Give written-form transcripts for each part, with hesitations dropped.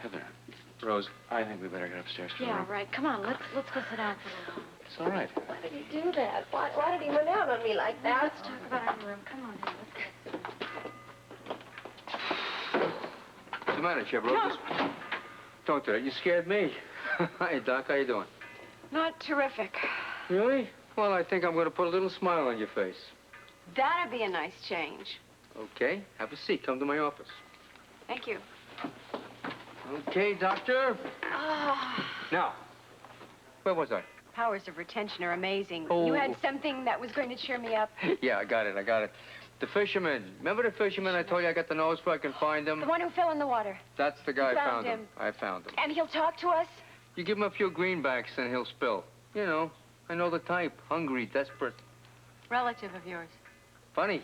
Heather, Rose, I think we better get upstairs to the room. Yeah, right. Come on, let's go sit down for a little while. It's all right. Why did he do that? Why did he run out on me like that? Let's talk about our room. Come on, Heather. Let's go. What's the matter, Chip? Rose? Don't do that. You scared me. Hi, Doc. How you doing? Not terrific. Really? Well, I think I'm going to put a little smile on your face. That'd be a nice change. Okay. Have a seat. Come to my office. Thank you. Okay, Doctor. Now, where was I? Powers of retention are amazing. Oh. You had something that was going to cheer me up? Yeah, I got it. The fisherman. Remember the fisherman I told you I got the nose for? I can find him? The one who fell in the water. That's the guy. You I found found him. I found him. And he'll talk to us? You give him a few greenbacks and he'll spill. You know, I know the type. Hungry, desperate. Relative of yours. Funny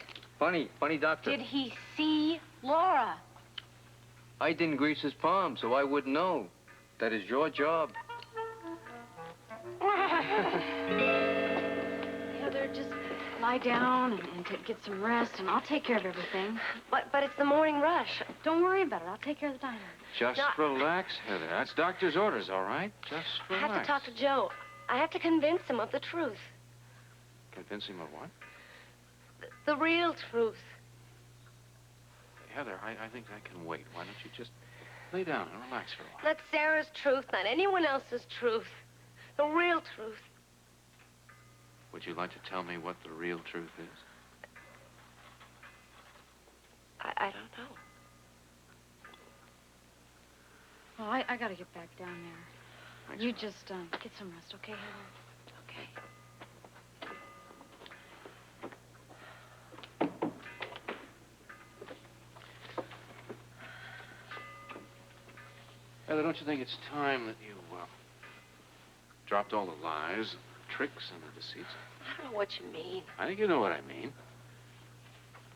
doctor. Did he see Laura? I didn't grease his palm, so I wouldn't know. That is your job. Heather, just lie down and get some rest, and I'll take care of everything. But it's the morning rush. Don't worry about it. I'll take care of the diner. Just relax, Heather. That's doctor's orders, all right? Just relax. I have to talk to Joe. I have to convince him of the truth. Convince him of what? The real truth. Heather, I think that can wait. Why don't you just lay down and relax for a while? That's Sarah's truth, not anyone else's truth. The real truth. Would you like to tell me what the real truth is? I don't know. Well, I gotta get back down there. Thanks, You Rose. just get some rest, okay, Heather? Okay. Heather, don't you think it's time that you, dropped all the lies, the tricks, and the deceits? I don't know what you mean. I think you know what I mean.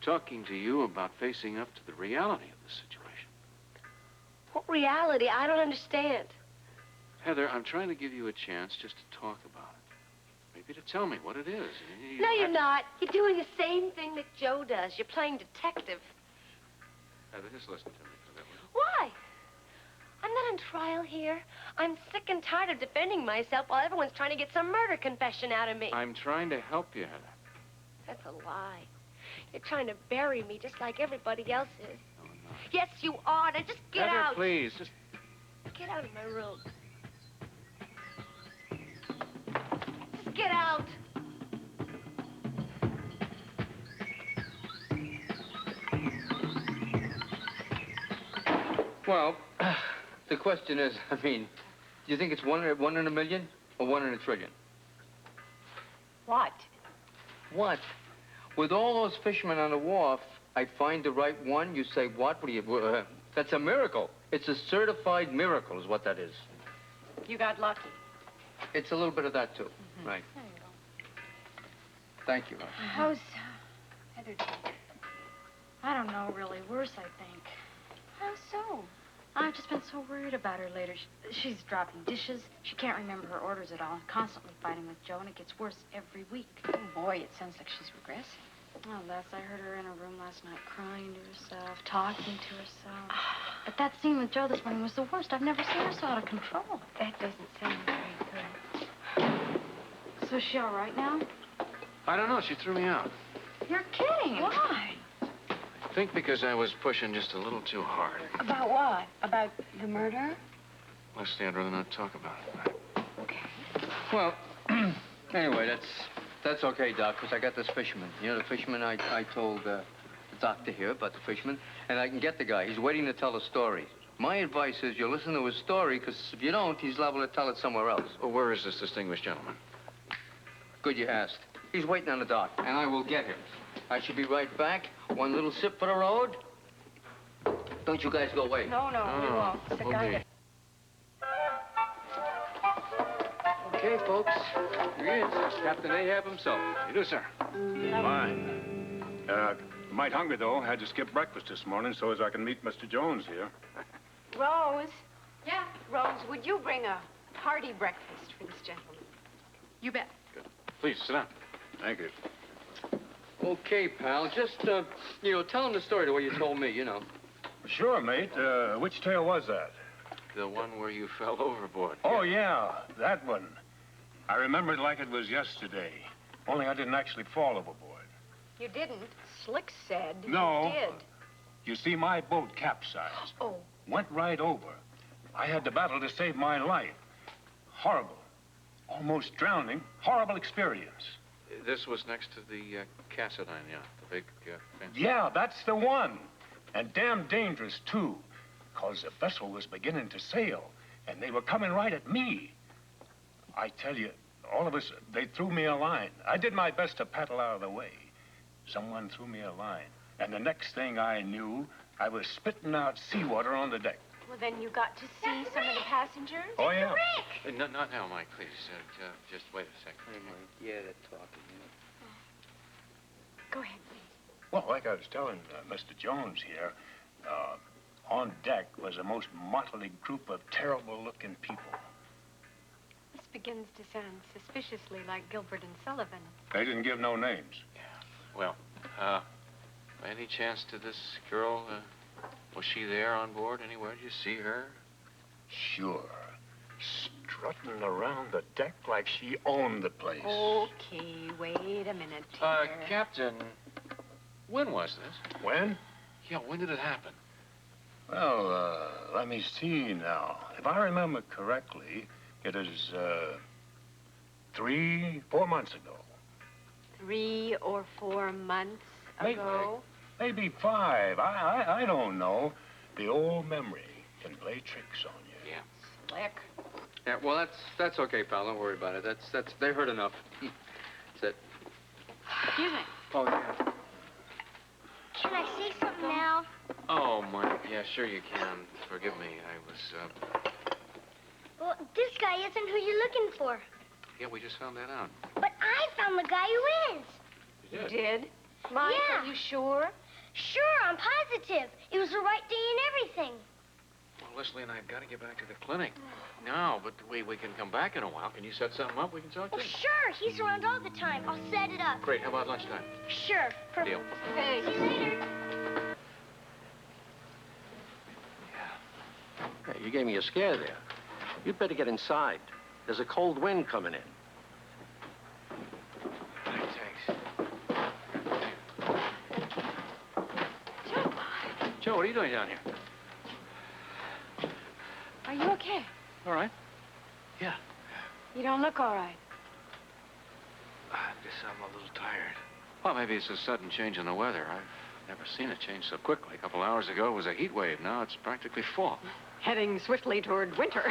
Talking to you about facing up to the reality of the situation. What reality? I don't understand. Heather, I'm trying to give you a chance just to talk about it. Maybe to tell me what it is. You No, don't you're have not. You're doing the same thing that Joe does. You're playing detective. Heather, just listen to me for that one. Why? I'm not on trial here. I'm sick and tired of defending myself while everyone's trying to get some murder confession out of me. I'm trying to help you, Heather. That's a lie. You're trying to bury me just like everybody else is. No, I'm not. Yes, you are. Now just get Heather, out. please, just... Get out of my room. Just get out. Well, the question is, I mean, do you think it's one in a million or 1 in a trillion? What? What? With all those fishermen on the wharf, I find the right one. You say, what? What do you... that's a miracle. It's a certified miracle is what that is. You got lucky. It's a little bit of that, too. Right. There you go. Thank you. How's Heather doing? I don't know, really. Worse, I think. How so? I've just been so worried about her later. She's dropping dishes. She can't remember her orders at all. Constantly fighting with Joe, and it gets worse every week. Oh, boy, it sounds like she's regressing. Oh, Les, I heard her in her room last night crying to herself, talking to herself. But that scene with Joe this morning was the worst. I've never seen her so out of control. That doesn't sound very good. So is she all right now? I don't know. She threw me out. You're kidding. Why? I think because I was pushing just a little too hard. About what? About the murder? Leslie, I'd rather not talk about it. Okay. Well, anyway, that's okay, Doc, because I got this fisherman. You know, the fisherman I told the doctor here about the fisherman, and I can get the guy. He's waiting to tell a story. My advice is you listen to his story, because if you don't, he's liable to tell it somewhere else. Well, where is this distinguished gentleman? Good you asked. He's waiting on the dock, and I will get him. I should be right back. One little sip for the road. Don't you guys go away. No, we won't. It's the guy okay. that... Okay, folks. Here he is, Captain Ahab himself. You do, sir. Fine. Might hungry, though. Had to skip breakfast this morning so as I can meet Mr. Jones here. Rose. Yeah? Rose, would you bring a hearty breakfast for this gentleman? You bet. Good. Please, sit down. Thank you. Okay, pal. Just, you know, tell him the story the way you told me, you know. Sure, mate. Which tale was that? the one where you fell overboard. Oh, yeah, that one. I remember it like it was yesterday. Only I didn't actually fall overboard. You didn't. Slick said No. you did. You see, my boat capsized. Oh. Went right over. I had to battle to save my life. Horrible. Almost drowning. Horrible experience. This was next to the Cassadine, yeah, the big fence. Yeah, that's the one. And damn dangerous, too. Because the vessel was beginning to sail, and they were coming right at me. I tell you, all of us, they threw me a line. I did my best to paddle out of the way. Someone threw me a line. And the next thing I knew, I was spitting out seawater on the deck. Well, then you got to see some of the passengers? Oh, yeah. Not now, Mike, please. Just wait a second. Hey, Mike. Yeah, they're talking, Go ahead, please. Well, like I was telling Mr. Jones here, on deck was a most motley group of terrible-looking people. This begins to sound suspiciously like Gilbert and Sullivan. They didn't give no names. Well, by any chance to this girl, was she there on board anywhere? Did you see her? Sure. Strutting around the deck like she owned the place. Okay, wait a minute here. Captain, when was this? When? Yeah, when did it happen? Well, let me see now. If I remember correctly, it is 3-4 months ago. 3 or 4 months Maybe- ago? Maybe 5. I don't know. The old memory can play tricks on you. Yeah. Slick. Yeah, well, that's okay, pal. Don't worry about it. They heard enough. That's it. Excuse me. Oh, yeah. Should I say something now? Oh, Mike, yeah, sure you can. Forgive me, I was, Well, this guy isn't who you're looking for. yeah, we just found that out. But I found the guy who is. You Did? Mike, Yeah. are you sure? Sure, I'm positive. It was the right day and everything. Well, Lesley and I have got to get back to the clinic now, but we can come back in a while. Can you set something up? We can talk to Oh, him. sure. He's around all the time. I'll set it up. Great, how about lunchtime? Sure. Deal. Hey. See you later. Hey, you gave me a scare there. You'd better get inside. There's a cold wind coming in. Thanks. Joe, Joe, what are you doing down here? are you okay? All right. Yeah. You don't look all right. I guess I'm a little tired. Well, maybe it's a sudden change in the weather. I've never seen it change so quickly. A couple hours ago, it was a heat wave. Now it's practically fall. Heading swiftly toward winter.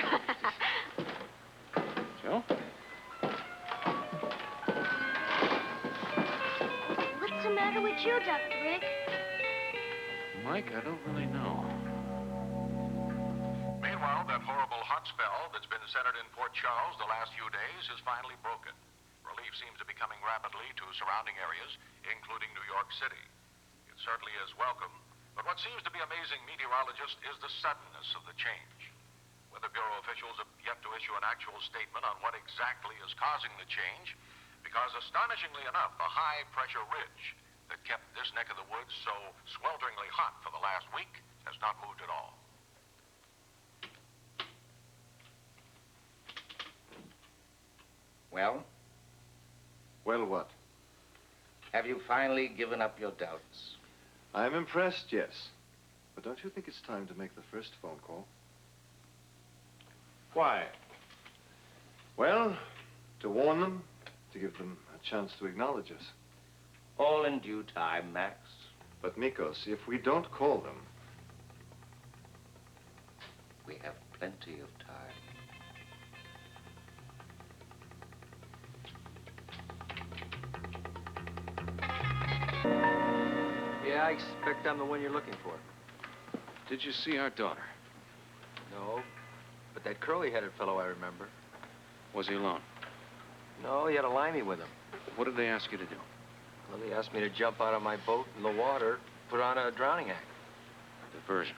Joe? What's the matter with you, Dr. Rick? Mike, I don't really know. Meanwhile, that horrible hot spell that's been centered in Port Charles the last few days is finally broken. Relief seems to be coming rapidly to surrounding areas, including New York City. It certainly is welcome, but what seems to be amazing meteorologists is the suddenness of the change. Weather Bureau officials have yet to issue an actual statement on what exactly is causing the change, because astonishingly enough, the high-pressure ridge that kept this neck of the woods so swelteringly hot for the last week has not moved at all. Well, Well, what? have you finally given up your doubts? I'm impressed, yes. But don't you think it's time to make the first phone call? Why? Well, to warn them, to give them a chance to acknowledge us. All in due time, Max. But, Mikos, if we don't call them, We have plenty of time. Yeah, I expect I'm the one you're looking for. Did you see our daughter? No, but that curly-headed fellow I remember. Was he alone? No, he had a limey with him. What did they ask you to do? Well, he asked me to jump out of my boat in the water, put on a drowning act. Diversion.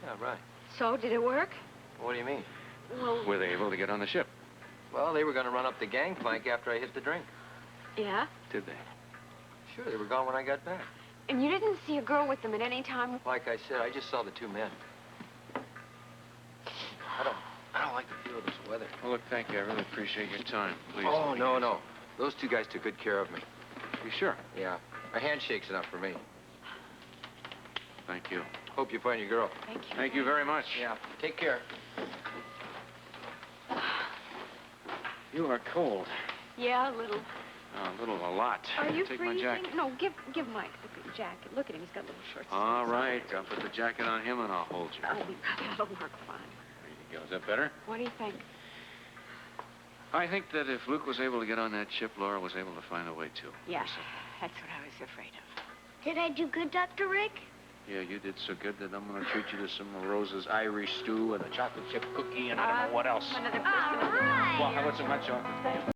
Yeah, right. So, did it work? What do you mean? Well, Were they able to get on the ship? Well, they were going to run up the gangplank after I hit the drink. yeah. Did they? Sure, they were gone when I got back. And you didn't see a girl with them at any time? Like I said, I just saw the two men. weather. Well, look, thank you. I really appreciate your time. Please. Oh, no. Those two guys took good care of me. You sure? Yeah. A handshake's enough for me. Thank you. Hope you find your girl. Thank you. Thank you very much. Yeah. Take care. You are cold. Yeah, a little. A lot. Are you Take freezing? my jacket. No, give Mike the jacket. Look at him. He's got little shorts. All right. I'll put the jacket on him and I'll hold you. That'll work fine. There you go. Is that better? What do you think? I think that if Luke was able to get on that ship, Laura was able to find a way too. Yeah, that's what I was afraid of. Did I do good, Dr. Rick? Yeah, you did so good that I'm going to treat you to some of Rose's Irish stew and a chocolate chip cookie and I don't know what else. Another All right. Well, how about some hot chocolate?